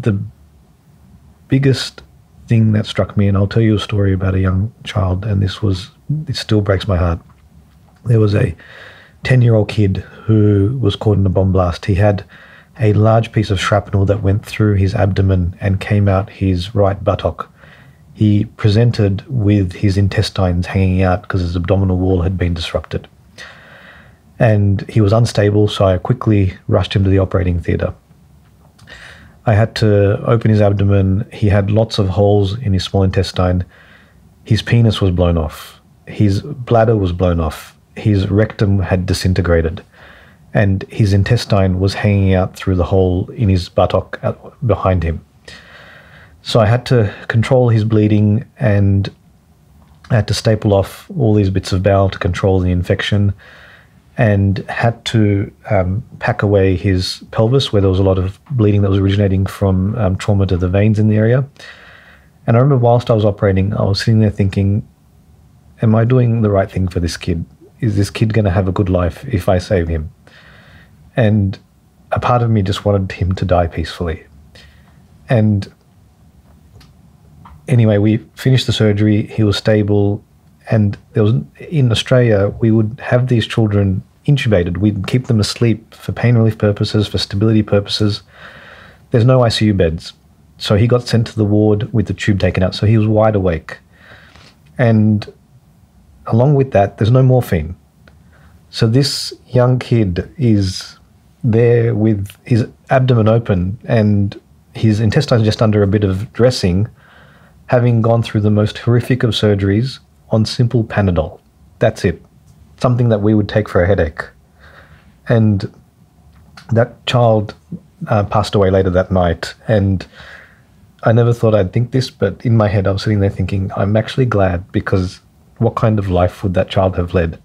the biggest thing that struck me, and I'll tell you a story about a young child, and it still breaks my heart. There was a 10-year-old kid who was caught in a bomb blast. He had a large piece of shrapnel that went through his abdomen and came out his right buttock. He presented with his intestines hanging out because his abdominal wall had been disrupted. And he was unstable, so I quickly rushed him to the operating theatre. I had to open his abdomen. He had lots of holes in his small intestine. His penis was blown off. His bladder was blown off. His rectum had disintegrated. And his intestine was hanging out through the hole in his buttock behind him. So I had to control his bleeding, and I had to staple off all these bits of bowel to control the infection, and had to pack away his pelvis where there was a lot of bleeding that was originating from trauma to the veins in the area. And I remember whilst I was operating, I was sitting there thinking, am I doing the right thing for this kid? Is this kid going to have a good life if I save him? And a part of me just wanted him to die peacefully. And anyway, we finished the surgery. He was stable. And in Australia, we would have these children intubated. We'd keep them asleep for pain relief purposes, for stability purposes. There's no ICU beds. So he got sent to the ward with the tube taken out. So he was wide awake. And along with that, there's no morphine. So this young kid is there with his abdomen open and his intestines just under a bit of dressing, having gone through the most horrific of surgeries on simple panadol. That's it. Something that we would take for a headache. And that child passed away later that night. And I never thought I'd think this, but in my head I was sitting there thinking, I'm actually glad, because what kind of life would that child have led?